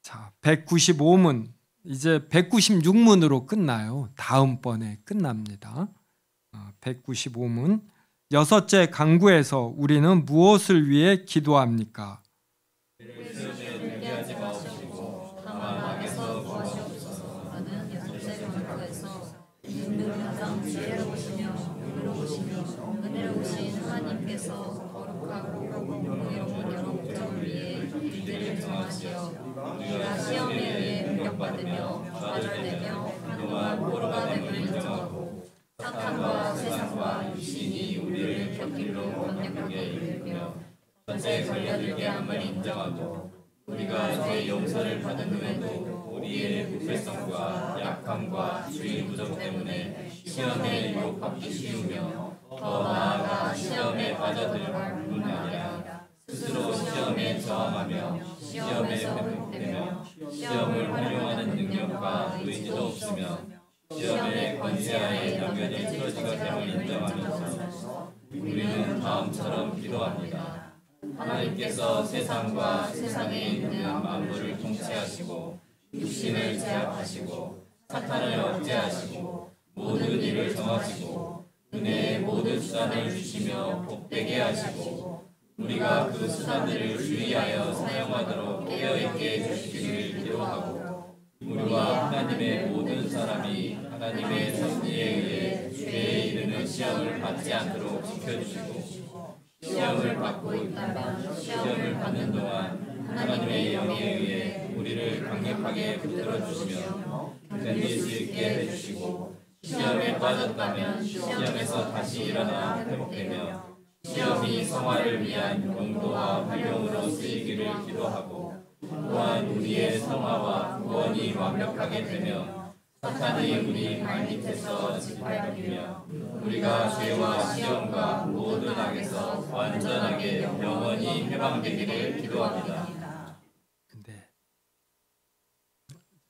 자, 195문 이제 196문으로 끝나요. 다음번에 끝납니다. 195문 여섯째 강구에서 우리는 무엇을 위해 기도합니까? 우리가 시험에 의해 능력받으며 좌절되며 한동안 포로가 됨을 인정하고 사탄과 세상과 육신이 우리를 곁길로 강력하게 이끌며 전에 걸려들게 함을 인정하고 우리가 죄의 용서를 받은 후에도 우리의 불필성과 약함과 주의 부족 때문에 시험에 유혹받기 쉬우며 더 나아가 시험에 빠져들어갈 뿐 아니라 스스로 시험에 저항하며 시험에 회복되며 시험을 활용하는 능력과 의지도 없으며 시험의 권세하에 넘겨진 처지가 됨을 인정하면서 우리는 다음처럼 기도합니다. 하나님께서 세상과 세상에 있는 만물을 통치하시고 육신을 제압하시고 사탄을 억제하시고 모든 일을 정하시고 은혜의 모든 수단을 주시며 복되게 하시고 우리가 그 수단들을 주의하여 사용하도록 깨어있게 해주시기를 기도하고 우리와 하나님의 모든 사람이 하나님의 섭리에 의해 죄에 이르는 시험을 받지 않도록 지켜주시고 시험을 받고 있다면 시험을 받는 동안 하나님의 영에 의해 우리를 강력하게 붙들어 주시며 견딜 수 있게 해주시고 시험에 빠졌다면 시험에서 다시 일어나 회복되며 시험이 성화를 위한 용도와 활용으로 쓰이기를 기도하고 또한 우리의 성화와 구원이 완벽하게 되며 사탄이 우리 발밑에서 짓밟히며 우리가 죄와 시험과 모든 악에서 완전하게 영원히 해방되기를 기도합니다. 네.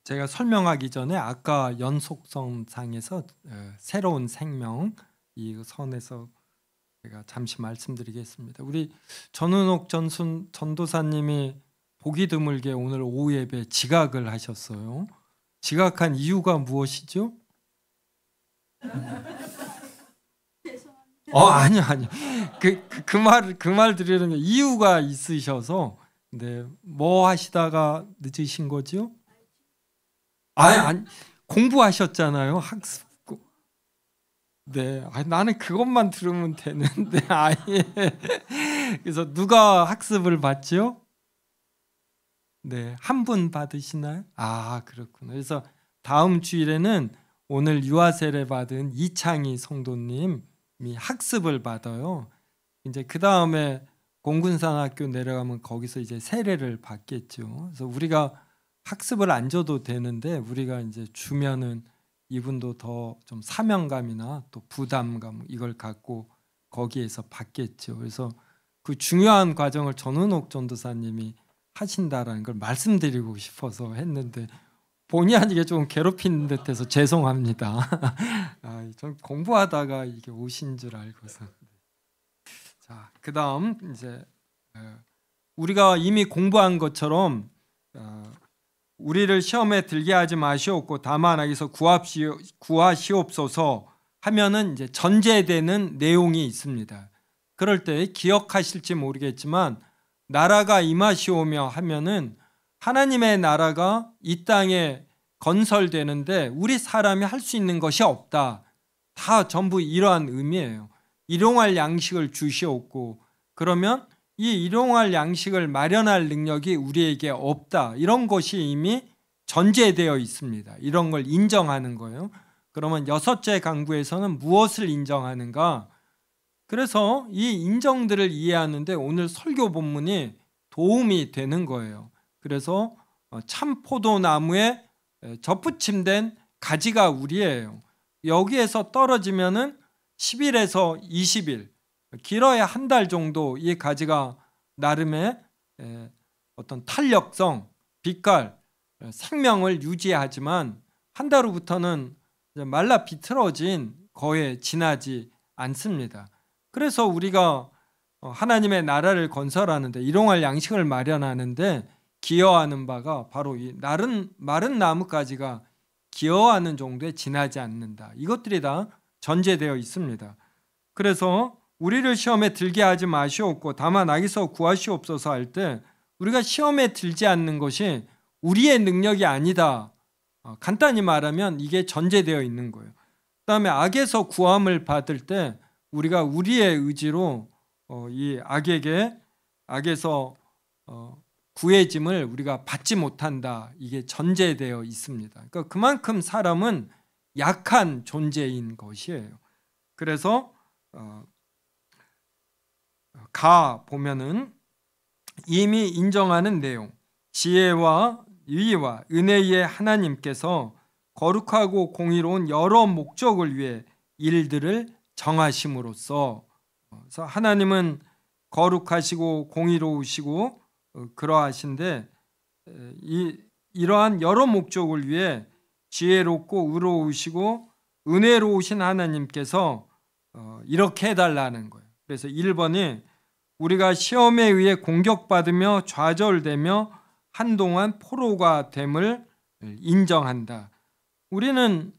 제가 설명하기 전에 아까 연속성상에서 새로운 생명 이 선에서 제가 잠시 말씀드리겠습니다. 우리 전은옥 전도사님이 보기 드물게 오늘 오후 예배 지각을 하셨어요. 지각한 이유가 무엇이죠? 아니요. 그 말 드리는 게 이유가 있으셔서. 네, 뭐 하시다가 늦으신 거죠? 아니 공부하셨잖아요. 학습. 네, 나는 그것만 들으면 되는데 아예. 그래서 누가 학습을 받죠? 네, 한 분 받으시나요? 그렇구나. 그래서 다음 주일에는 오늘 유아 세례 받은 이창희 성도님이 학습을 받아요. 이제 그 다음에 공군산학교 내려가면 거기서 이제 세례를 받겠죠. 그래서 우리가 학습을 안 줘도 되는데 우리가 이제 주면은 이분도 더 좀 사명감이나 또 부담감 이걸 갖고 거기에서 받겠죠. 그래서 그 중요한 과정을 전은옥 전도사님이 하신다라는 걸 말씀드리고 싶어서 했는데 본의 아니게 좀 괴롭히는 듯해서 죄송합니다. 좀 공부하다가 이게 오신 줄 알고서. 자, 그다음 이제 우리가 이미 공부한 것처럼 우리를 시험에 들게 하지 마시옵고 다만 악에서 구하시옵소서 하면은 이제 전제되는 내용이 있습니다. 그럴 때 기억하실지 모르겠지만 나라가 임하시오며 하면은 하나님의 나라가 이 땅에 건설되는데 우리 사람이 할 수 있는 것이 없다. 다 전부 이러한 의미예요. 일용할 양식을 주시옵고 그러면 이 일용할 양식을 마련할 능력이 우리에게 없다. 이런 것이 이미 전제되어 있습니다. 이런 걸 인정하는 거예요. 그러면 여섯째 강구에서는 무엇을 인정하는가? 그래서 이 인정들을 이해하는데 오늘 설교 본문이 도움이 되는 거예요. 그래서 참 포도나무에 접붙임된 가지가 우리예요. 여기에서 떨어지면은 10일에서 20일, 길어야 한 달 정도 이 가지가 나름의 어떤 탄력성, 빛깔, 생명을 유지하지만 한 달 후부터는 말라 비틀어진 거에 지나지 않습니다. 그래서 우리가 하나님의 나라를 건설하는데 일용할 양식을 마련하는데 기여하는 바가 바로 이 마른 나뭇가지가 기여하는 정도에 지나지 않는다. 이것들이 다 전제되어 있습니다. 그래서 우리를 시험에 들게 하지 마시옵고 다만 악에서 구하시옵소서 할 때 우리가 시험에 들지 않는 것이 우리의 능력이 아니다. 간단히 말하면 이게 전제되어 있는 거예요. 그다음에 악에서 구함을 받을 때 우리가 우리의 의지로 이 악에서 구해짐을 우리가 받지 못한다. 이게 전제되어 있습니다. 그러니까 그만큼 사람은 약한 존재인 것이에요. 그래서 가 보면은 이미 인정하는 내용, 지혜와 의와 은혜의 하나님께서 거룩하고 공의로운 여러 목적을 위해 일들을 정하심으로써, 그래서 하나님은 거룩하시고 공의로우시고 그러하신데 이러한 여러 목적을 위해 지혜롭고 의로우시고 은혜로우신 하나님께서 이렇게 해달라는 거예요. 그래서 1번이 우리가 시험에 의해 공격받으며 좌절되며 한동안 포로가 됨을 인정한다. 우리는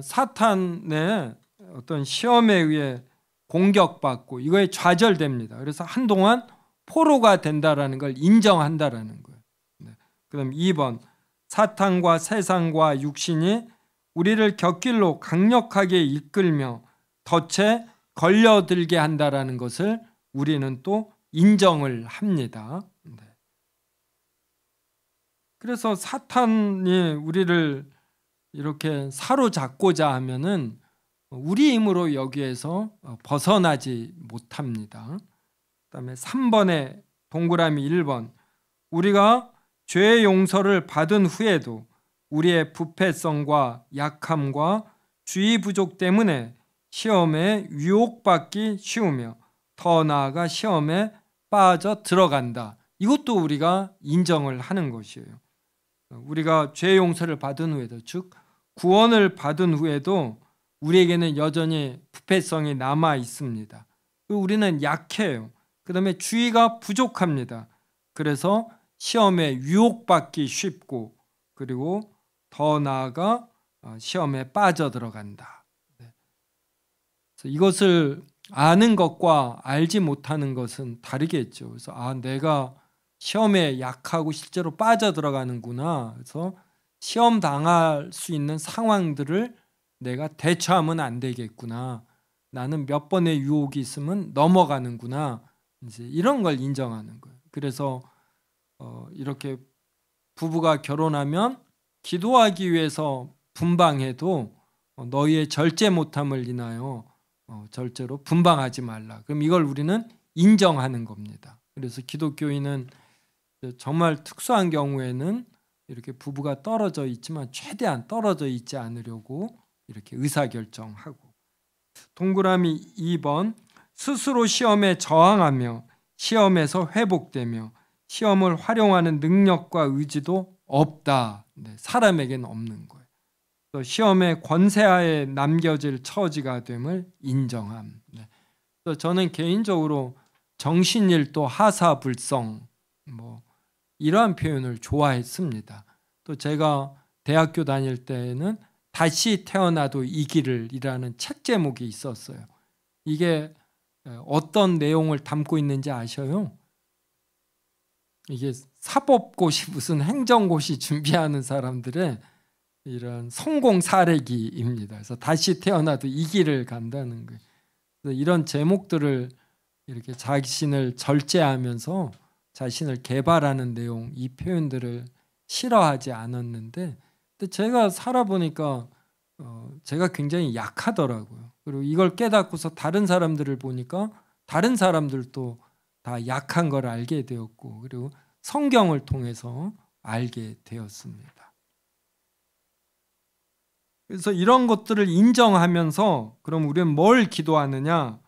사탄의 어떤 시험에 의해 공격받고 이거에 좌절됩니다. 그래서 한동안 포로가 된다라는 걸 인정한다라는 거예요. 그다음 2번 사탄과 세상과 육신이 우리를 곁길로 강력하게 이끌며 덫에 걸려들게 한다라는 것을 우리는 또 인정을 합니다. 그래서 사탄이 우리를 이렇게 사로잡고자 하면은 우리 힘으로 여기에서 벗어나지 못합니다. 그다음에 3번에 동그라미 1번 우리가 죄의 용서를 받은 후에도 우리의 부패성과 약함과 주의 부족 때문에 시험에 유혹받기 쉬우며 더 나아가 시험에 빠져 들어간다. 이것도 우리가 인정을 하는 것이에요. 우리가 죄 용서를 받은 후에도, 즉 구원을 받은 후에도 우리에게는 여전히 부패성이 남아 있습니다. 우리는 약해요. 그 다음에 주의가 부족합니다. 그래서 시험에 유혹받기 쉽고 그리고 더 나아가 시험에 빠져 들어간다. 이것을 아는 것과 알지 못하는 것은 다르겠죠. 그래서 내가 시험에 약하고 실제로 빠져 들어가는구나. 그래서 시험 당할 수 있는 상황들을 내가 대처하면 안 되겠구나. 나는 몇 번의 유혹이 있으면 넘어가는구나. 이제 이런 걸 인정하는 거예요. 그래서 이렇게 부부가 결혼하면 기도하기 위해서 분방해도 너희의 절제 못함을 인하여 절제로 분방하지 말라. 그럼 이걸 우리는 인정하는 겁니다. 그래서 기독교인은 정말 특수한 경우에는 이렇게 부부가 떨어져 있지만 최대한 떨어져 있지 않으려고 이렇게 의사결정하고, 동그라미 2번 스스로 시험에 저항하며 시험에서 회복되며 시험을 활용하는 능력과 의지도 없다. 사람에게는 없는 거예요. 또 시험의 권세하에 남겨질 처지가 됨을 인정함. 또 저는 개인적으로 정신일도 하사불성 이러한 표현을 좋아했습니다. 또 제가 대학교 다닐 때에는 다시 태어나도 이기를이라는 책 제목이 있었어요. 이게 어떤 내용을 담고 있는지 아셔요? 이게 사법고시 무슨 행정고시 준비하는 사람들의 이런 성공 사례기입니다. 그래서 다시 태어나도 이 길을 간다는 거예요. 그래서 이런 제목들을 이렇게 자신을 절제하면서 자신을 개발하는 내용, 이 표현들을 싫어하지 않았는데, 근데 제가 살아보니까 제가 굉장히 약하더라고요. 그리고 이걸 깨닫고서 다른 사람들을 보니까 다른 사람들도 다 약한 걸 알게 되었고, 그리고 성경을 통해서 알게 되었습니다. 그래서 이런 것들을 인정하면서 그럼 우리는 뭘 기도하느냐?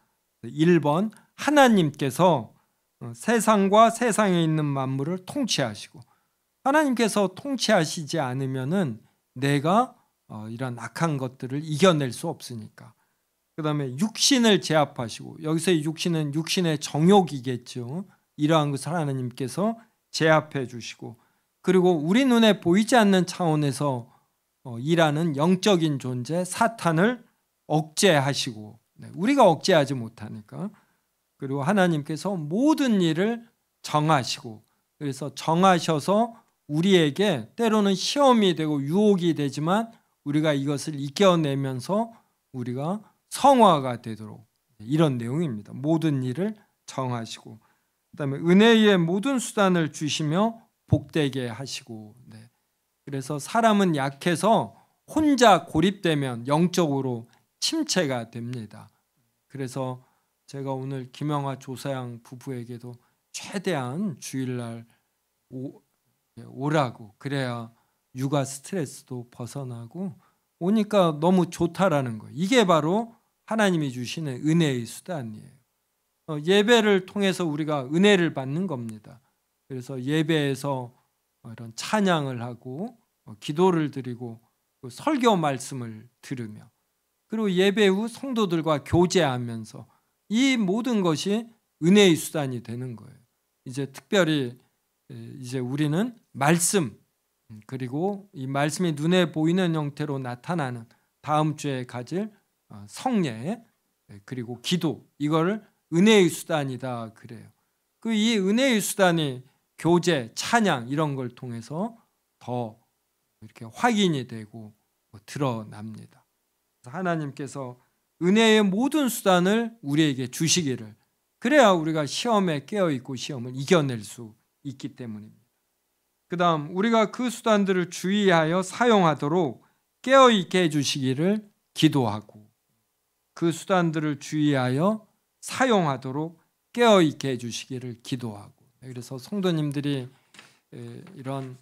1번 하나님께서 세상과 세상에 있는 만물을 통치하시고, 하나님께서 통치하시지 않으면은 내가 이런 악한 것들을 이겨낼 수 없으니까. 그 다음에 육신을 제압하시고, 여기서의 육신은 육신의 정욕이겠죠. 이러한 것을 하나님께서 제압해 주시고, 그리고 우리 눈에 보이지 않는 차원에서 일하는 영적인 존재 사탄을 억제하시고, 우리가 억제하지 못하니까. 그리고 하나님께서 모든 일을 정하시고, 그래서 정하셔서 우리에게 때로는 시험이 되고 유혹이 되지만 우리가 이것을 이겨내면서 우리가 성화가 되도록, 이런 내용입니다. 모든 일을 정하시고, 그다음에 은혜의 모든 수단을 주시며 복되게 하시고. 그래서 사람은 약해서 혼자 고립되면 영적으로 침체가 됩니다. 그래서 제가 오늘 김영하 조사양 부부에게도 최대한 주일날 오라고, 그래야 육아 스트레스도 벗어나고 오니까 너무 좋다라는 거예요. 이게 바로 하나님이 주시는 은혜의 수단이에요. 예배를 통해서 우리가 은혜를 받는 겁니다. 그래서 예배에서 이런 찬양을 하고 기도를 드리고 설교 말씀을 들으며, 그리고 예배 후 성도들과 교제하면서 이 모든 것이 은혜의 수단이 되는 거예요. 이제 특별히 이제 우리는 말씀, 그리고 이 말씀이 눈에 보이는 형태로 나타나는 다음 주에 가질 성례, 그리고 기도, 이거를 은혜의 수단이다 그래요. 이 은혜의 수단이 교제, 찬양 이런 걸 통해서 더 이렇게 확인이 되고 드러납니다. 하나님께서 은혜의 모든 수단을 우리에게 주시기를, 그래야 우리가 시험에 깨어있고 시험을 이겨낼 수 있기 때문입니다. 그 다음, 우리가 그 수단들을 주의하여 사용하도록 깨어있게 해주시기를 기도하고, 그 수단들을 주의하여 사용하도록 깨어있게 해주시기를 기도하고. 그래서 성도님들이 이런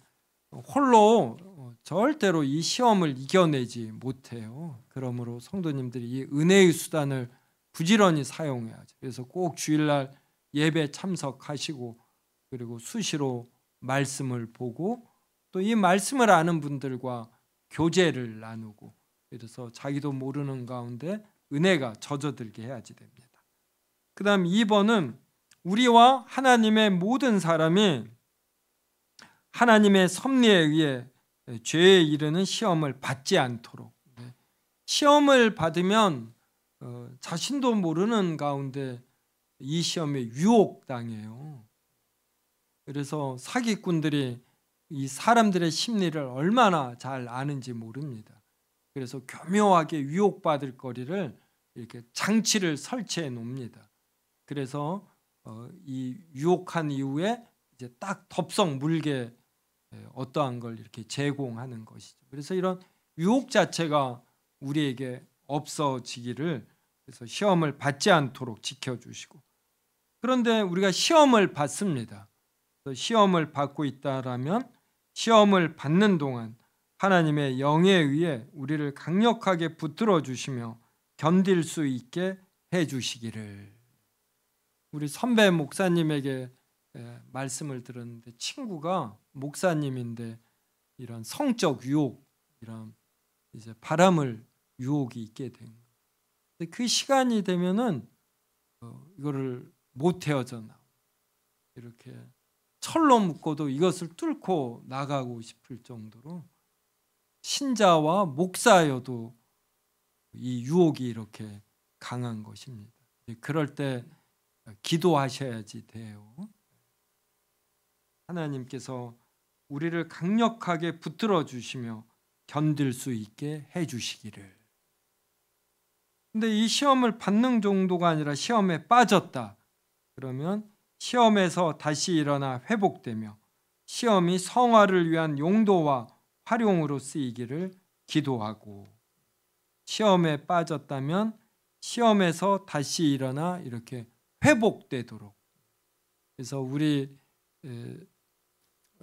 홀로 절대로 이 시험을 이겨내지 못해요. 그러므로 성도님들이 이 은혜의 수단을 부지런히 사용해야죠. 그래서 꼭 주일날 예배 참석하시고, 그리고 수시로 말씀을 보고, 또 이 말씀을 아는 분들과 교제를 나누고, 그래서 자기도 모르는 가운데 은혜가 젖어들게 해야지 됩니다. 그 다음 2번은 우리와 하나님의 모든 사람이 하나님의 섭리에 의해 죄에 이르는 시험을 받지 않도록. 시험을 받으면 자신도 모르는 가운데 이 시험에 유혹당해요. 그래서 사기꾼들이 이 사람들의 심리를 얼마나 잘 아는지 모릅니다. 그래서 교묘하게 유혹받을 거리를 이렇게 장치를 설치해 놓습니다. 그래서 이 유혹한 이후에 이제 딱 덥석 물게 어떠한 걸 이렇게 제공하는 것이죠. 그래서 이런 유혹 자체가 우리에게 없어지기를, 그래서 시험을 받지 않도록 지켜주시고. 그런데 우리가 시험을 받습니다. 시험을 받고 있다라면 시험을 받는 동안 하나님의 영에 의해 우리를 강력하게 붙들어 주시며 견딜 수 있게 해주시기를. 우리 선배 목사님에게 말씀을 들었는데, 친구가 목사님인데 이런 성적 유혹, 이런 이제 바람을 유혹이 있게 된 거예요. 근데 그 시간이 되면은 이거를 못 헤어져 나와. 이렇게 철로 묶어도 이것을 뚫고 나가고 싶을 정도로, 신자와 목사여도 이 유혹이 이렇게 강한 것입니다. 그럴 때 기도하셔야지 돼요. 하나님께서 우리를 강력하게 붙들어 주시며 견딜 수 있게 해 주시기를. 근데 이 시험을 받는 정도가 아니라 시험에 빠졌다 그러면 시험에서 다시 일어나 회복되며 시험이 성화를 위한 용도와 활용으로 쓰이기를 기도하고, 시험에 빠졌다면 시험에서 다시 일어나 이렇게 회복되도록. 그래서 우리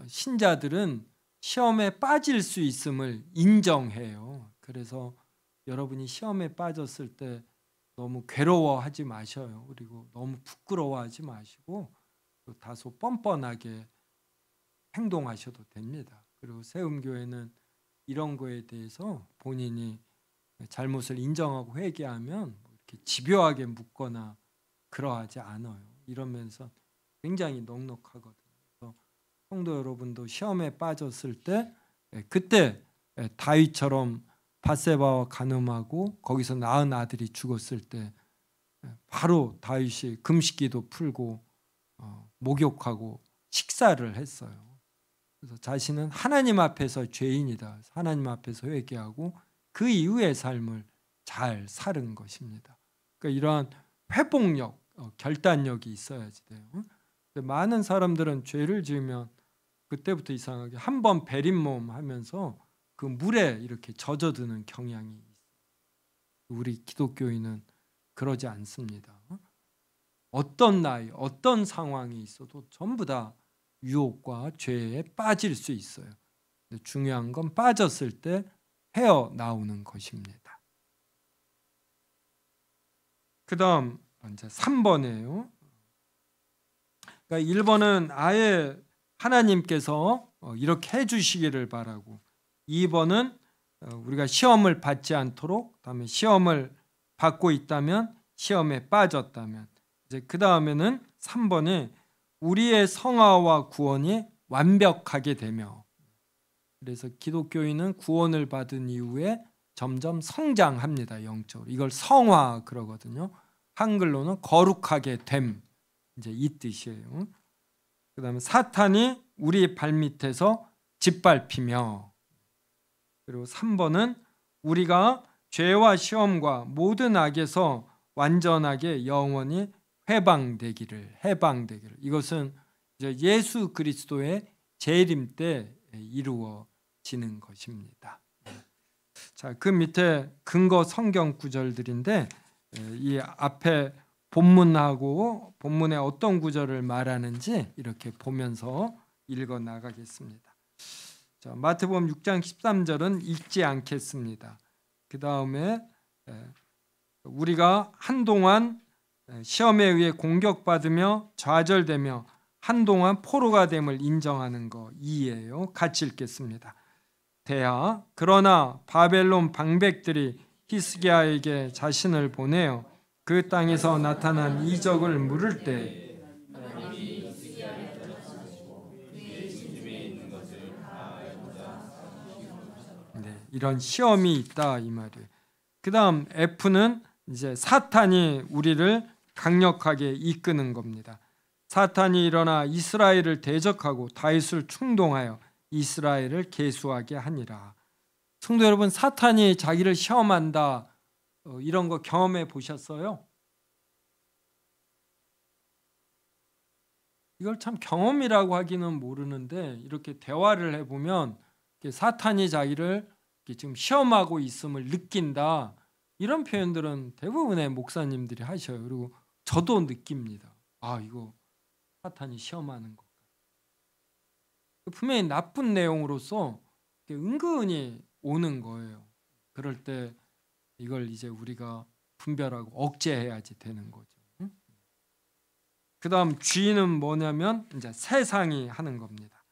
신자들은 시험에 빠질 수 있음을 인정해요. 그래서 여러분이 시험에 빠졌을 때 너무 괴로워하지 마셔요. 그리고 너무 부끄러워하지 마시고 다소 뻔뻔하게 행동하셔도 됩니다. 그리고 세움교회는 이런 거에 대해서 본인이 잘못을 인정하고 회개하면 이렇게 집요하게 묻거나 그러하지 않아요. 이러면서 굉장히 넉넉하거든요. 그래서 성도 여러분도 시험에 빠졌을 때 그때 다윗처럼 밧세바와 간음하고 거기서 낳은 아들이 죽었을 때 바로 다윗이 금식기도 풀고 목욕하고 식사를 했어요. 그래서 자신은 하나님 앞에서 죄인이다. 하나님 앞에서 회개하고 그 이후의 삶을 잘 사는 것입니다. 그러니까 이러한 회복력, 결단력이 있어야지 돼요. 근데 많은 사람들은 죄를 지으면 그때부터 이상하게 한번 베린몸 하면서 그 물에 이렇게 젖어드는 경향이 있어요. 우리 기독교인은 그러지 않습니다. 어떤 나이, 어떤 상황이 있어도 전부 다 유혹과 죄에 빠질 수 있어요. 근데 중요한 건 빠졌을 때 헤어나오는 것입니다. 그 다음 이제 3번이에요. 그러니까 1번은 아예 하나님께서 이렇게 해주시기를 바라고, 2번은 우리가 시험을 받지 않도록, 그다음에 시험을 받고 있다면, 시험에 빠졌다면, 이제 그 다음에는 3번에 우리의 성화와 구원이 완벽하게 되며, 그래서 기독교인은 구원을 받은 이후에 점점 성장합니다. 영적으로. 이걸 성화 그러거든요. 한글로는 거룩하게 됨, 이제 이 뜻이에요. 그 다음에 사탄이 우리 발밑에서 짓밟히며, 그리고 3번은 우리가 죄와 시험과 모든 악에서 완전하게 영원히 해방되기를. 이것은 이제 예수 그리스도의 재림 때 이루어지는 것입니다. 자, 그 밑에 근거 성경 구절들인데, 이 앞에 본문하고 본문의 어떤 구절을 말하는지 이렇게 보면서 읽어 나가겠습니다. 자, 마태복음 6장 13절은 읽지 않겠습니다. 그 다음에 우리가 한동안 시험에 의해 공격받으며 좌절되며 한동안 포로가 됨을 인정하는 거 2예요. 같이 읽겠습니다. 대하 그러나 바벨론 방백들이 히스기야에게 자신을 보내어 그 땅에서 나타난 이적을 물을 때 이런 시험이 있다 이 말이에요. 그 다음 F는 이제 사탄이 우리를 강력하게 이끄는 겁니다. 사탄이 일어나 이스라엘을 대적하고 다윗을 충동하여 이스라엘을 계수하게 하니라. 성도 여러분, 사탄이 자기를 시험한다, 이런 거 경험해 보셨어요? 이걸 참 경험이라고 하기는 모르는데, 이렇게 대화를 해보면 사탄이 자기를 지금 시험하고 있음을 느낀다, 이런 표현들은 대부분의 목사님들이 하셔요. 그리고 저도 느낍니다. 아, 이거 사탄이 시험하는 것 같아요. 분명히 나쁜 내용으로서 은근히 오는 거예요. 그럴 때 이걸 이제 우리가 분별하고 억제해야지 되는 거죠. 그 다음 G는 뭐냐면 이제 세상이 하는 겁니다.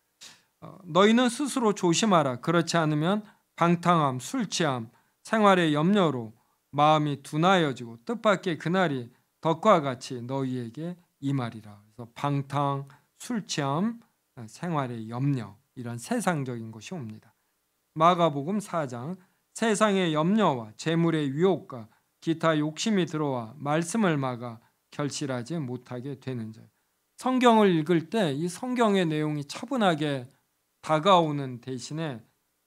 너희는 스스로 조심하라. 그렇지 않으면 방탕함, 술 취함, 생활의 염려로 마음이 둔하여지고 뜻밖의 그날이 덕과 같이 너희에게 임하리라. 그래서 방탕, 술 취함, 생활의 염려, 이런 세상적인 것이 옵니다. 마가복음 4장 세상의 염려와 재물의 유혹과 기타 욕심이 들어와 말씀을 막아 결실하지 못하게 되는 자. 성경을 읽을 때 이 성경의 내용이 차분하게 다가오는 대신에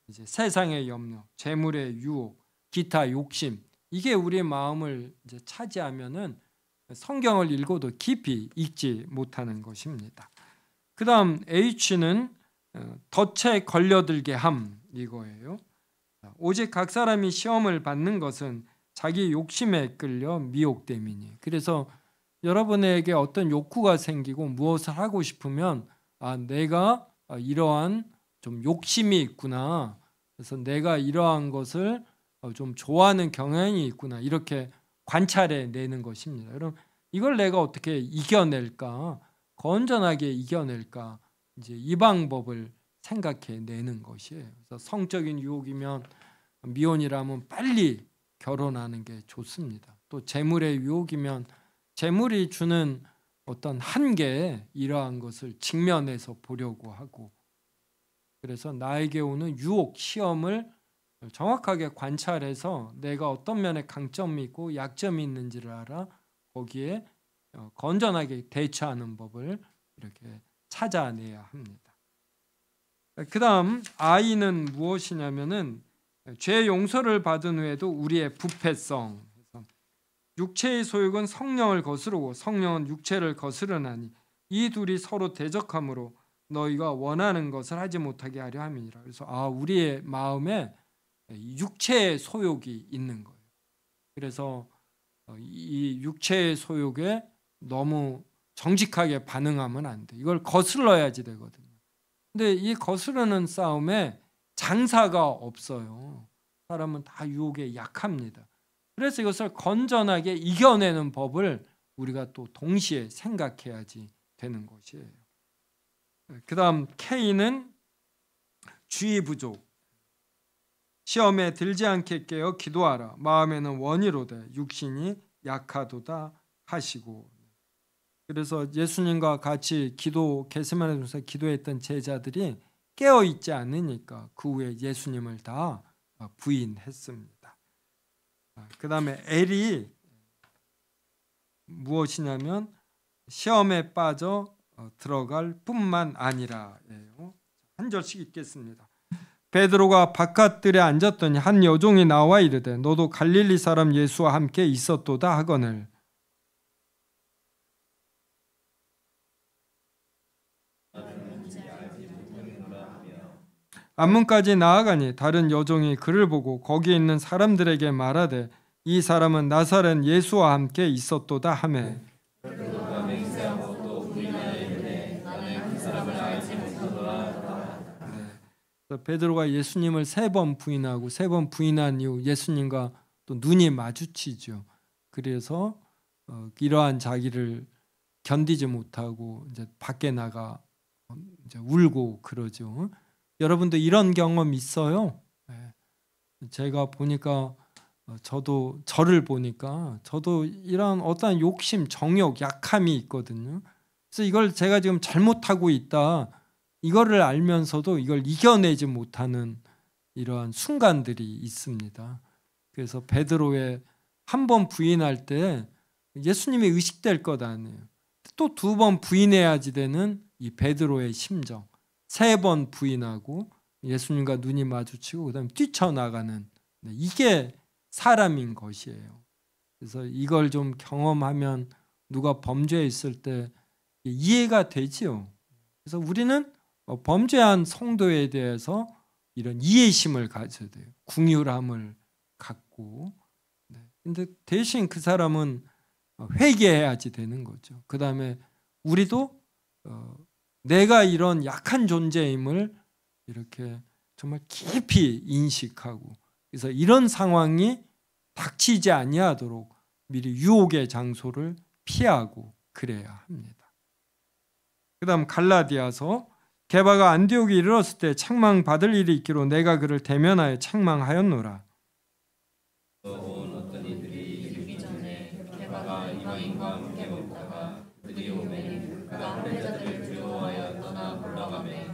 이제 세상의 염려, 재물의 유혹, 기타 욕심, 이게 우리의 마음을 이제 차지하면은 성경을 읽어도 깊이 읽지 못하는 것입니다. 그 다음 H는 덫에 걸려들게 함, 이거예요. 오직 각 사람이 시험을 받는 것은 자기 욕심에 끌려 미혹됨이니. 그래서 여러분에게 어떤 욕구가 생기고 무엇을 하고 싶으면 내가 이러한 좀 욕심이 있구나, 그래서 내가 이러한 것을 좀 좋아하는 경향이 있구나, 이렇게 관찰해 내는 것입니다. 그럼 이걸 내가 어떻게 이겨낼까, 건전하게 이겨낼까, 이제 이 방법을 생각해 내는 것이에요. 그래서 성적인 유혹이면 미혼이라면 빨리 결혼하는 게 좋습니다. 또 재물의 유혹이면 재물이 주는 어떤 한계에 이러한 것을 직면해서 보려고 하고, 그래서 나에게 오는 유혹, 시험을 정확하게 관찰해서 내가 어떤 면에 강점이 있고 약점이 있는지를 알아 거기에 건전하게 대처하는 법을 이렇게 찾아내야 합니다. 그 다음 I는 무엇이냐면은 죄 용서를 받은 후에도 우리의 부패성, 육체의 소욕은 성령을 거스르고 성령은 육체를 거스르나니 이 둘이 서로 대적하므로 너희가 원하는 것을 하지 못하게 하려 함이니라. 그래서 우리의 마음에 육체의 소욕이 있는 거예요. 그래서 이 육체의 소욕에 너무 정직하게 반응하면 안 돼. 이걸 거슬러야지 되거든요. 근데 이 거스르는 싸움에 장사가 없어요. 사람은 다 유혹에 약합니다. 그래서 이것을 건전하게 이겨내는 법을 우리가 또 동시에 생각해야지 되는 것이에요. 그 다음 K는 주의 부족. 시험에 들지 않게 깨어 기도하라. 마음에는 원이로되 육신이 약하도다 하시고. 그래서 예수님과 같이 겟세마네 동산에서 기도했던 제자들이 깨어 있지 않으니까 그 후에 예수님을 다 부인했습니다. 그 다음에 L이 무엇이냐면 시험에 빠져 들어갈 뿐만 아니라예요. 한 절씩 읽겠습니다. 베드로가 바깥들에 앉았더니 한 여종이 나와 이르되 너도 갈릴리 사람 예수와 함께 있었도다 하거늘. 앞문까지 나아가니 다른 여종이 그를 보고 거기 있는 사람들에게 말하되 이 사람은 나사렛 예수와 함께 있었도다 하매. 베드로가 예수님을 3번 부인하고 3번 부인한 이후 예수님과 또 눈이 마주치죠. 그래서 이러한 자기를 견디지 못하고 이제 밖에 나가 이제 울고 그러죠. 여러분도 이런 경험 있어요? 제가 보니까 저를 보니까 저도 이런 어떤 욕심, 정욕, 약함이 있거든요. 그래서 이걸 제가 지금 잘못하고 있다, 이거를 알면서도 이걸 이겨내지 못하는 이러한 순간들이 있습니다. 그래서 베드로의 한 번 부인할 때 예수님이 의식될 것 아니에요. 또 2번 부인해야지 되는 이 베드로의 심정. 3번 부인하고 예수님과 눈이 마주치고 그다음에 뛰쳐나가는, 이게 사람인 것이에요. 그래서 이걸 좀 경험하면 누가 범죄했을 때 이해가 되지요. 그래서 우리는 범죄한 성도에 대해서 이런 이해심을 가져야 돼요. 긍휼함을 갖고. 근데 대신 그 사람은 회개해야지 되는 거죠. 그 다음에 우리도 내가 이런 약한 존재임을 이렇게 정말 깊이 인식하고, 그래서 이런 상황이 닥치지 아니하도록 미리 유혹의 장소를 피하고 그래야 합니다. 그 다음 갈라디아서 게바가 안디옥에 이르렀을 때 책망받을 일이 있기로 내가 그를 대면하여 책망하였노라. 어떤 이들이 이르기 전에 게바가 이방인과 함께 먹다가 그들이 오매 그가 할례자들을 두려워하여 떠나 올라가매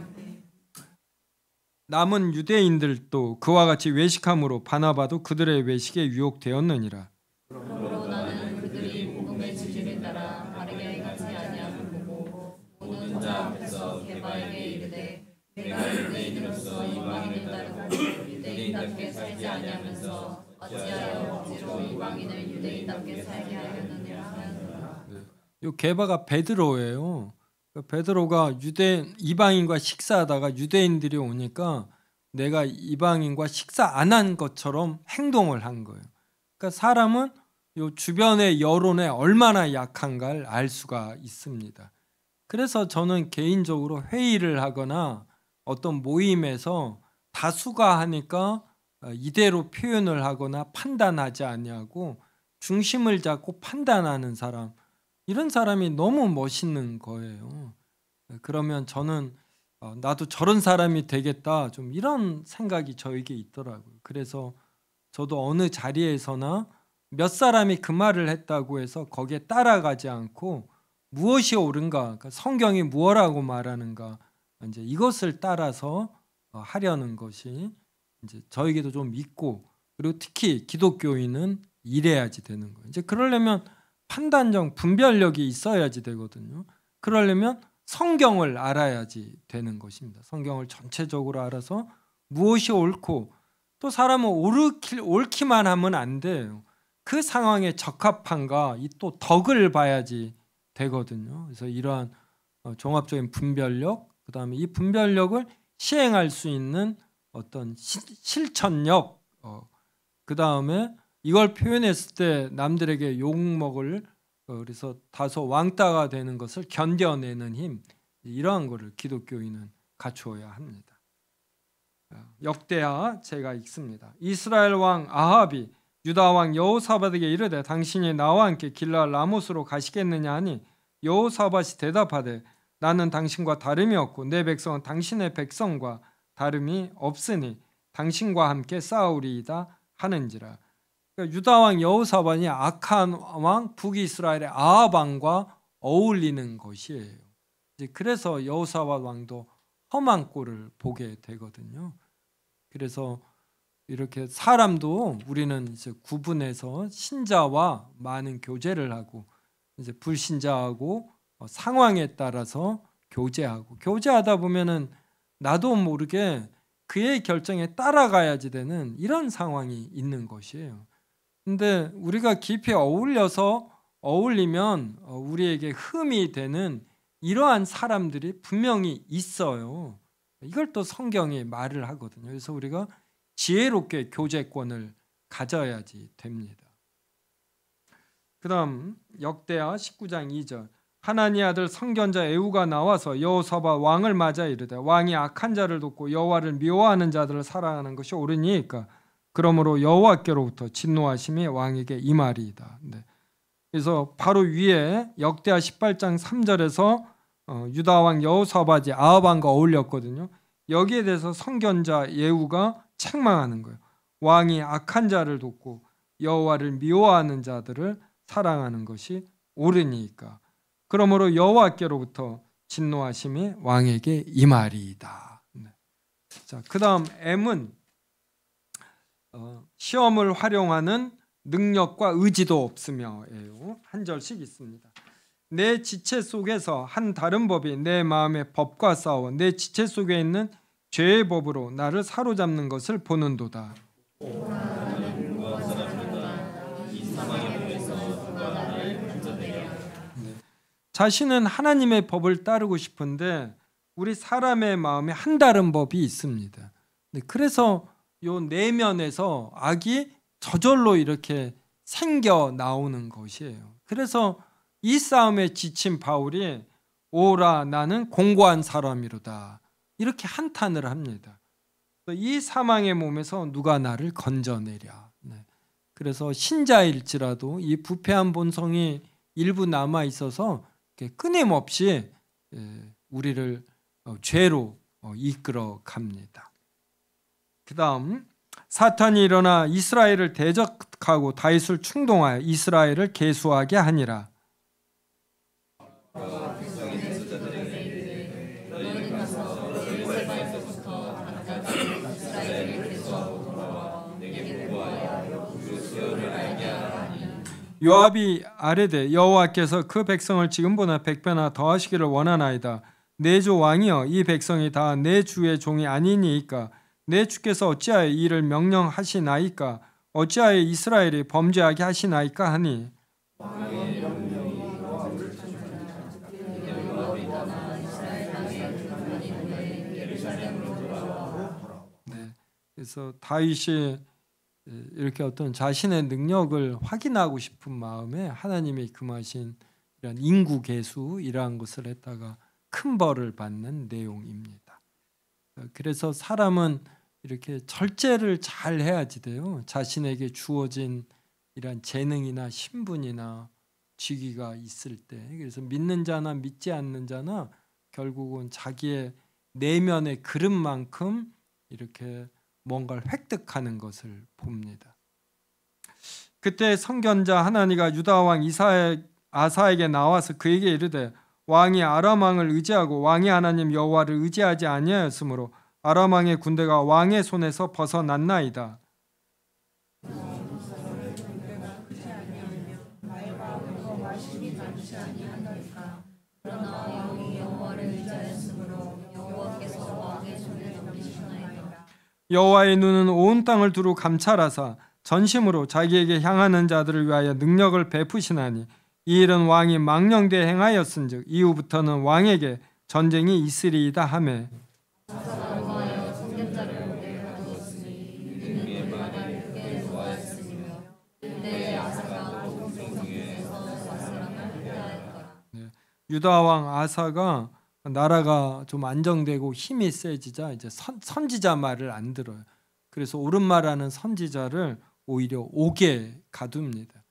남은 유대인들도 그와 같이 외식함으로 바나바도 그들의 외식에 유혹되었느니라. 그러므로 나는 그들이 복음의 진리를 따라 바르게 행하지 아니함을 보고 모든 자 앞에서 게바에게 이르되 내가 유대인으로서 이방인을 따르고 유대인답게 살지 아니하면서 어찌하여 억지로 이방인을 유대인답게 살게 하였느냐 하였노라. 이 게바가 베드로예요. 베드로가 이방인과 식사하다가 유대인들이 오니까 내가 이방인과 식사 안 한 것처럼 행동을 한 거예요. 그러니까 사람은 이 주변의 여론에 얼마나 약한가를 알 수가 있습니다. 그래서 저는 개인적으로 회의를 하거나 어떤 모임에서 다수가 하니까 이대로 표현을 하거나 판단하지 아니하고 중심을 잡고 판단하는 사람, 이런 사람이 너무 멋있는 거예요. 그러면 저는 나도 저런 사람이 되겠다, 좀 이런 생각이 저에게 있더라고요. 그래서 저도 어느 자리에서나 몇 사람이 그 말을 했다고 해서 거기에 따라가지 않고 무엇이 옳은가, 그러니까 성경이 무엇라고 말하는가, 이제 이것을 따라서 하려는 것이 이제 저에게도 좀 있고, 그리고 특히 기독교인은 이래야지 되는 거예요. 이제 그러려면 판단력, 분별력이 있어야지 되거든요. 그러려면 성경을 알아야지 되는 것입니다. 성경을 전체적으로 알아서 무엇이 옳고, 또 사람은 옳기만 하면 안 돼요. 그 상황에 적합한가, 이 또 덕을 봐야지 되거든요. 그래서 이러한 종합적인 분별력, 그 다음에 이 분별력을 시행할 수 있는 어떤 실천력, 그 다음에 이걸 표현했을 때 남들에게 욕먹을, 그래서 다소 왕따가 되는 것을 견뎌내는 힘, 이러한 것을 기독교인은 갖추어야 합니다. 역대하 제가 읽습니다. 이스라엘 왕 아합이 유다 왕 여호사밧에게 이르되 당신이 나와 함께 길르앗 라못으로 가시겠느냐 하니 여호사밧이 대답하되 나는 당신과 다름이 없고 내 백성은 당신의 백성과 다름이 없으니 당신과 함께 싸우리이다 하는지라. 그러니까 유다 왕 여호사밧이 악한 왕 북이스라엘의 아합 왕과 어울리는 것이에요. 이제 그래서 여호사밧 왕도 험한 꼴을 보게 되거든요. 그래서 이렇게 사람도 우리는 이제 구분해서 신자와 많은 교제를 하고, 이제 불신자하고 상황에 따라서 교제하다 보면은 나도 모르게 그의 결정에 따라가야지 되는 이런 상황이 있는 것이에요. 근데 우리가 깊이 어울리면 우리에게 흠이 되는 이러한 사람들이 분명히 있어요. 이걸 또 성경이 말을 하거든요. 그래서 우리가 지혜롭게 교제권을 가져야지 됩니다. 그 다음 역대하 19장 2절. 하나니 아들 선견자 에후가 나와서 여호사밧 왕을 맞아 이르되 왕이 악한 자를 돕고 여호와를 미워하는 자들을 사랑하는 것이 옳으니까 그러므로 여호와께로부터 진노하심이 왕에게 임하리이다. 네. 그래서 바로 위에 역대하 18장 3절에서 유다 왕 여호사밧이 아합 왕과 어울렸거든요. 여기에 대해서 선견자 예후가 책망하는 거예요. 왕이 악한 자를 돕고 여호와를 미워하는 자들을 사랑하는 것이 옳으니까 그러므로 여호와께로부터 진노하심이 왕에게 임하리이다. 네. 자, 그다음 M은 시험을 활용하는 능력과 의지도 없으며예요. 한 절씩 있습니다. 내 지체 속에서 한 다른 법이 내 마음의 법과 싸워 내 지체 속에 있는 죄의 법으로 나를 사로잡는 것을 보는도다. 자신은 하나님의 법을 따르고 싶은데 우리 사람의 마음에 한 다른 법이 있습니다. 그래서 요 내면에서 악이 저절로 이렇게 생겨 나오는 것이에요. 그래서 이 싸움에 지친 바울이 오라 나는 공고한 사람이로다 이렇게 한탄을 합니다. 이 사망의 몸에서 누가 나를 건져내랴. 그래서 신자일지라도 이 부패한 본성이 일부 남아 있어서 끊임없이 우리를 죄로 이끌어 갑니다. 그 다음 사탄이 일어나 이스라엘을 대적하고 다윗을 충동하여 이스라엘을 계수하게 하니라. 요압이 아뢰되 여호와께서 그 백성을 지금보다 100배나 더하시기를 원하나이다. 내 주 왕이여 이 백성이 다 내 주의 종이 아니니이까 내 주께서 어찌하여 이를 명령하시나이까 어찌하여 이스라엘이 범죄하게 하시나이까 하니 네, 그래서 다윗이 이렇게 어떤 자신의 능력을 확인하고 싶은 마음에 하나님이 금하신 이런 인구 계수 이러한 것을 했다가 큰 벌을 받는 내용입니다. 그래서 사람은 이렇게 절제를 잘 해야지 돼요. 자신에게 주어진 이런 재능이나 신분이나 직위가 있을 때. 그래서 믿는 자나 믿지 않는 자나 결국은 자기의 내면의 그릇만큼 이렇게 뭔가를 획득하는 것을 봅니다. 그때 선견자 하나니가 유다 왕 아사에게 나와서 그에게 이르되 왕이 아람 왕을 의지하고 왕의 하나님 여호와를 의지하지 아니하였으므로 아람 왕의 군대가 왕의 손에서 벗어났나이다. 여호와의 눈은 온 땅을 두루 감찰하사 전심으로 자기에게 향하는 자들을 위하여 능력을 베푸시나니 이 일은 왕이 망령되이 행하였은즉 이후부터는 왕에게 전쟁이 있으리이다 하매 유다 왕 아사가 나라가 좀 안정되고 힘이 세지자 이제 선지자 말을 안 들어요. 그래서 옳은 말하는 선지자를 오히려 옥에 가둡니다.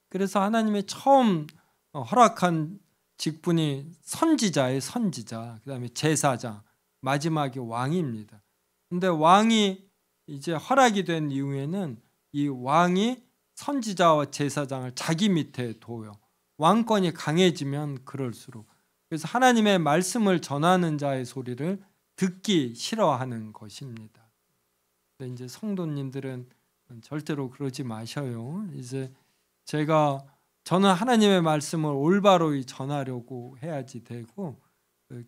그래서 하나님이 처음 허락한 직분이 선지자의 선지자, 그다음에 제사장, 마지막에 왕입니다. 근데 왕이 이제 허락이 된 이후에는 이 왕이 선지자와 제사장을 자기 밑에 둬요. 왕권이 강해지면 그럴수록. 그래서 하나님의 말씀을 전하는 자의 소리를 듣기 싫어하는 것입니다. 근데 이제 성도님들은 절대로 그러지 마셔요. 이제 저는 하나님의 말씀을 올바로 전하려고 해야지 되고,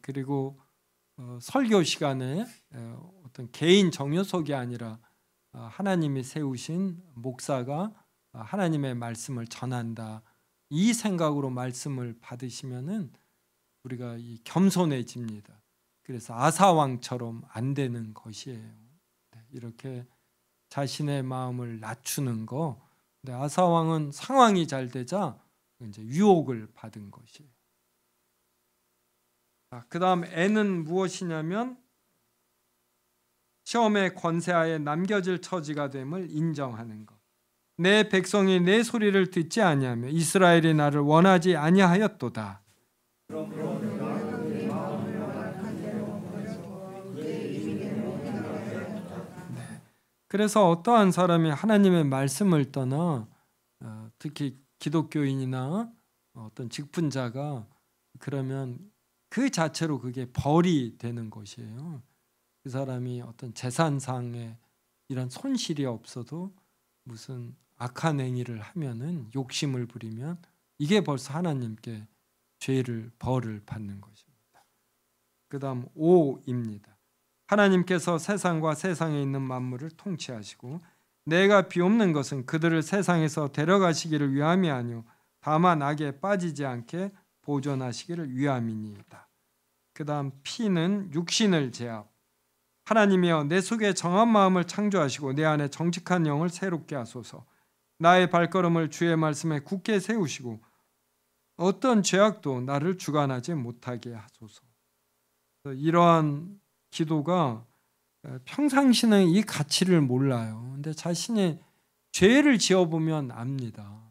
그리고 설교 시간에 어떤 개인 정요속이 아니라 하나님이 세우신 목사가 하나님의 말씀을 전한다. 이 생각으로 말씀을 받으시면은 우리가 겸손해집니다. 그래서 아사 왕처럼 안 되는 것이에요. 이렇게 자신의 마음을 낮추는 거. 근데 아사 왕은 상황이 잘 되자 이제 유혹을 받은 것이에요. 그다음 N은 무엇이냐면 시험의 권세하에 남겨질 처지가 됨을 인정하는 것. 내 백성이 내 소리를 듣지 아니하며 이스라엘이 나를 원하지 아니하였도다. 그래서 어떠한 사람이 하나님의 말씀을 떠나 특히 기독교인이나 어떤 직분자가 그러면 그 자체로 그게 벌이 되는 것이에요. 그 사람이 어떤 재산상의 이런 손실이 없어도 무슨 악한 행위를 하면은 욕심을 부리면 이게 벌써 하나님께 벌을 받는 것입니다. 그다음 5입니다. 하나님께서 세상과 세상에 있는 만물을 통치하시고 내가 비옵는 것은 그들을 세상에서 데려가시기를 위함이 아니요 다만 악에 빠지지 않게 보존하시기를 위함이니이다. 그다음 P는 육신을 제압. 하나님이여 내 속에 정한 마음을 창조하시고 내 안에 정직한 영을 새롭게 하소서. 나의 발걸음을 주의 말씀에 굳게 세우시고 어떤 죄악도 나를 주관하지 못하게 하소서. 이러한 기도가 평상시는 이 가치를 몰라요. 근데 자신이 죄를 지어보면 압니다.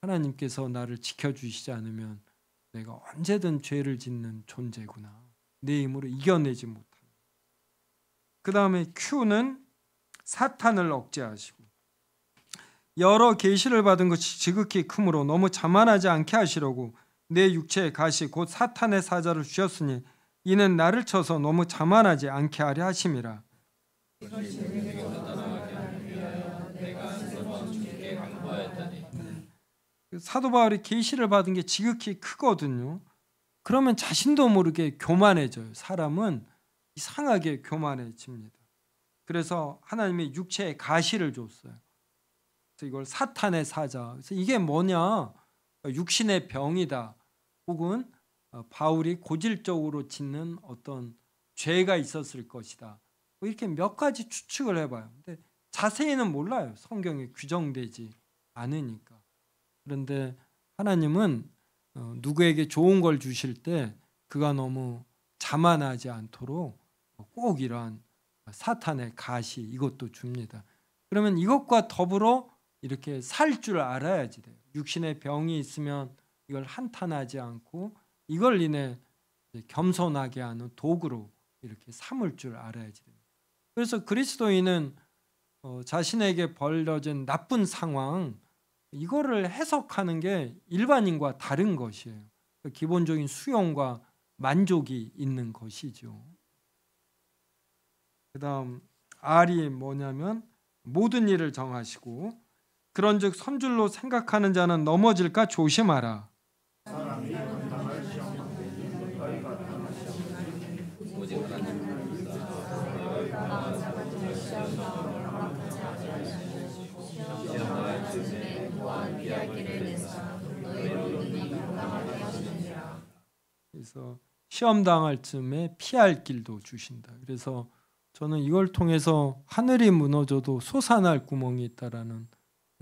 하나님께서 나를 지켜주시지 않으면 내가 언제든 죄를 짓는 존재구나. 내 힘으로 이겨내지 못하는. 그 다음에 Q는 사탄을 억제하시고 여러 계시를 받은 것이 지극히 크므로 너무 자만하지 않게 하시려고 내 육체의 가시 곧 사탄의 사자를 주셨으니 이는 나를 쳐서 너무 자만하지 않게 하려 하심이라. 사도 바울이 계시를 받은 게 지극히 크거든요. 그러면 자신도 모르게 교만해져요. 사람은 이상하게 교만해집니다. 그래서 하나님이 육체의 가시를 줬어요. 그래서 이걸 사탄의 사자. 그래서 이게 뭐냐? 육신의 병이다. 혹은 바울이 고질적으로 짓는 어떤 죄가 있었을 것이다. 이렇게 몇 가지 추측을 해봐요. 근데 자세히는 몰라요. 성경에 규정되지 않으니까. 그런데 하나님은 누구에게 좋은 걸 주실 때 그가 너무 자만하지 않도록 꼭 이러한 사탄의 가시 이것도 줍니다. 그러면 이것과 더불어 이렇게 살 줄 알아야지 돼요. 육신의 병이 있으면 이걸 한탄하지 않고 이걸 인해 겸손하게 하는 도구로 이렇게 삼을 줄 알아야지 됩니다. 그래서 그리스도인은 자신에게 벌어진 나쁜 상황 이거를 해석하는 게 일반인과 다른 것이에요. 기본적인 수용과 만족이 있는 것이죠. 그 다음 R이 뭐냐면 모든 일을 정하시고 그런즉 선줄로 생각하는 자는 넘어질까 조심하라. 그래서 시험 당할 쯤에 피할 길도 주신다. 그래서 저는 이걸 통해서 하늘이 무너져도 솟아날 구멍이 있다라는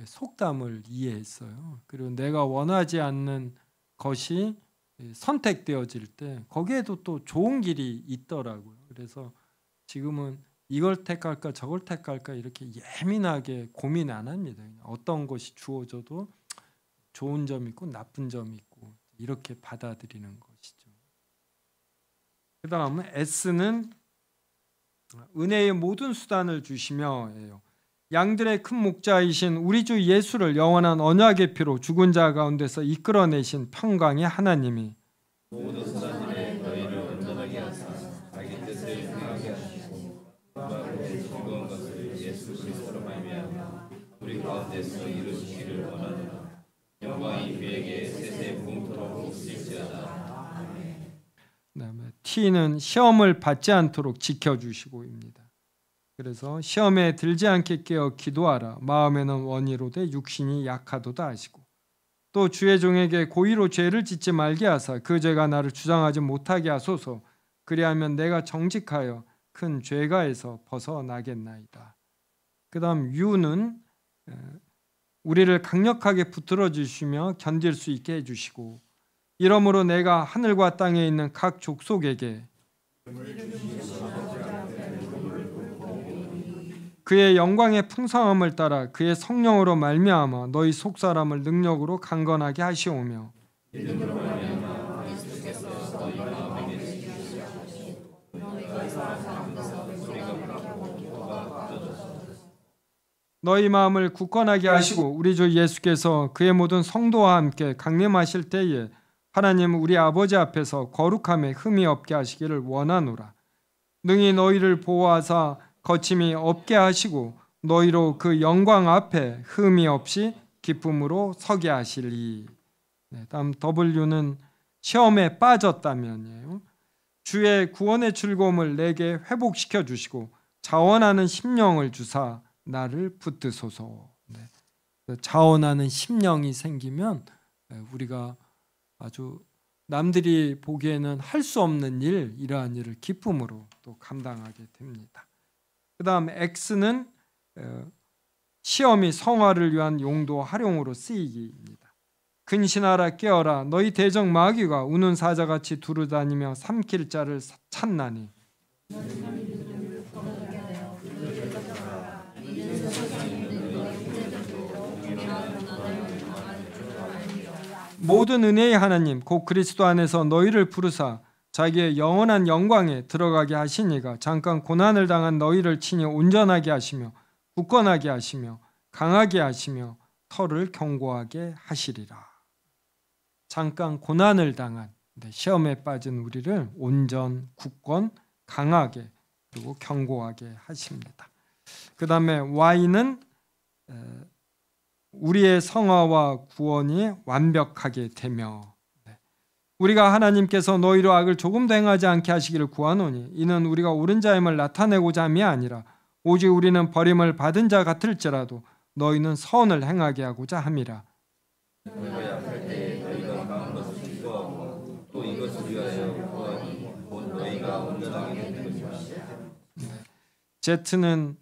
속담을 이해했어요. 그리고 내가 원하지 않는 것이 선택되어질 때 거기에도 또 좋은 길이 있더라고요. 그래서 지금은 이걸 택할까 저걸 택할까 이렇게 예민하게 고민 안 합니다. 어떤 것이 주어져도 좋은 점이 있고 나쁜 점이 있고 이렇게 받아들이는 것이죠. 그 다음은 S는 은혜의 모든 수단을 주시며예요. 양들의 큰 목자이신 우리 주 예수를 영원한 언약의 피로 죽은 자 가운데서 이끌어내신 평강의 하나님이 모든 수단들에 너희를 온전하게 하사 자기 뜻을 행하게 하시고 즐거운 것을 예수 그리스도로 말미암아 우리 가운데서 이루시기를 원하노라. 영광이 그에게 세세 무궁토록 있을지어다. 그다음에 T는 시험을 받지 않도록 지켜주시고입니다. 그래서 시험에 들지 않게 깨어 기도하라. 마음에는 원이로되 육신이 약하도다 하시고 또 주의 종에게 고의로 죄를 짓지 말게 하사 그 죄가 나를 주장하지 못하게 하소서. 그리하면 내가 정직하여 큰 죄가에서 벗어나겠나이다. 그 다음 U는 우리를 강력하게 붙들어 주시며 견딜 수 있게 해주시고 이러므로 내가 하늘과 땅에 있는 각 족속에게 그의 영광의 풍성함을 따라 그의 성령으로 말미암아 너희 속사람을 능력으로 강건하게 하시오며 너희 마음을 굳건하게 하시고 우리 주 예수께서 그의 모든 성도와 함께 강림하실 때에 하나님 우리 아버지 앞에서 거룩함에 흠이 없게 하시기를 원하노라. 능히 너희를 보호하사 거침이 없게 하시고 너희로 그 영광 앞에 흠이 없이 기쁨으로 서게 하시리. 다음 W는 시험에 빠졌다면이에요. 주의 구원의 즐거움을 내게 회복시켜 주시고 자원하는 심령을 주사 나를 붙드소서. 자원하는 심령이 생기면 우리가 아주 남들이 보기에는 할 수 없는 일, 이러한 일을 기쁨으로 또 감당하게 됩니다. 그 다음 X는 시험이 성화를 위한 용도 활용으로 쓰이기입니다. 근신하라 깨어라 너희 대적 마귀가 우는 사자같이 두루다니며 삼킬 자를 찾나니 모든 은혜의 하나님 곧 그리스도 안에서 너희를 부르사 자기의 영원한 영광에 들어가게 하시니가 잠깐 고난을 당한 너희를 친히 온전하게 하시며 굳건하게 하시며 강하게 하시며 터를 견고하게 하시리라. 잠깐 고난을 당한 시험에 빠진 우리를 온전, 굳건, 강하게 그리고 견고하게 하십니다. 그 다음에 Y는 우리의 성화와 구원이 완벽하게 되며 우리가 하나님께서 너희로 악을 조금도 행하지 않게 하시기를 구하노니 이는 우리가 옳은 자임을 나타내고자 함이 아니라 오직 우리는 버림을 받은 자 같을지라도 너희는 선을 행하게 하고자 함이라. 너희가 약할 때 너희가 강한 것을 기도하고 또 이것을 위하여 구하니 곧 너희가 온전하게 되는 것이라. Z는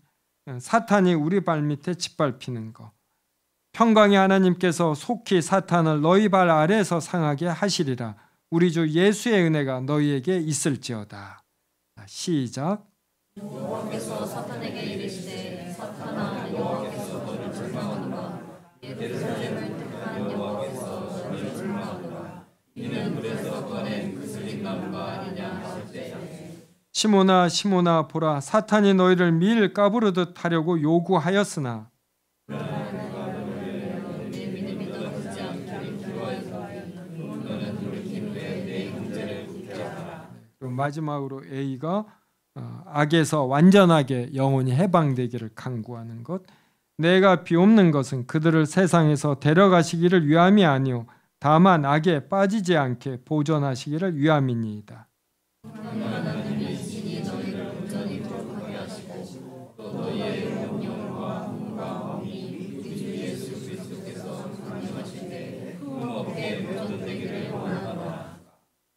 사탄이 우리 발밑에 짓밟히는 것. 평강의 하나님께서 속히 사탄을 너희 발 아래에서 상하게 하시리라. 우리 주 예수의 은혜가 너희에게 있을지어다. 시작. 여호와께서 사탄에게 이르시되 사탄아 여호와께서 너를 책망하노라. 예루살렘을 택한 여호와께서 너를 책망하노라. 이는 불에서 꺼낸 그 슬림나무가 아니냐 하실 때 시몬아 시몬아 보라 사탄이 너희를 밀 까부르듯 하려고 요구하였으나 마지막으로 A가 악에서 완전하게 영혼이 해방되기를 간구하는 것. 내가 비옵는 것은 그들을 세상에서 데려가시기를 위함이 아니요 다만 악에 빠지지 않게 보존하시기를 위함이니이다.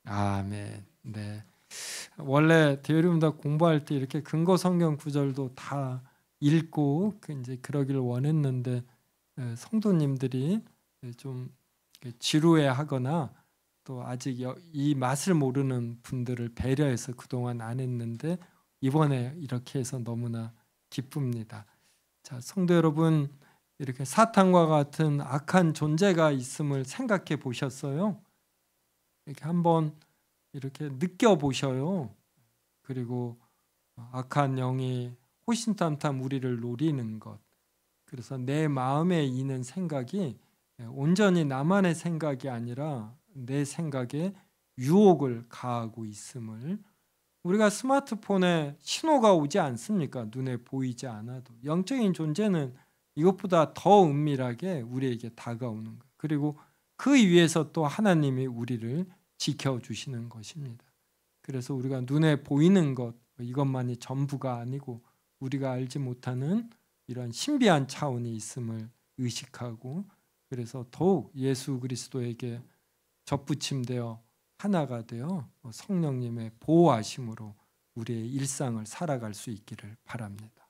아멘. 네. 원래 데이리움다 공부할 때 이렇게 근거 성경 구절도 다 읽고 이제 그러기를 원했는데 성도님들이 좀 지루해하거나 또 아직 이 맛을 모르는 분들을 배려해서 그동안 안 했는데 이번에 이렇게 해서 너무나 기쁩니다. 자, 성도 여러분, 이렇게 사탄과 같은 악한 존재가 있음을 생각해 보셨어요? 이렇게 한번 이렇게 느껴보셔요. 그리고 악한 영이 호신탐탐 우리를 노리는 것, 그래서 내 마음에 있는 생각이 온전히 나만의 생각이 아니라 내 생각에 유혹을 가하고 있음을, 우리가 스마트폰에 신호가 오지 않습니까? 눈에 보이지 않아도 영적인 존재는 이것보다 더 은밀하게 우리에게 다가오는 것, 그리고 그 위에서 또 하나님이 우리를 지켜주시는 것입니다. 그래서 우리가 눈에 보이는 것, 이것만이 전부가 아니고 우리가 알지 못하는 이런 신비한 차원이 있음을 의식하고, 그래서 더욱 예수 그리스도에게 접붙임되어 하나가 되어 성령님의 보호하심으로 우리의 일상을 살아갈 수 있기를 바랍니다.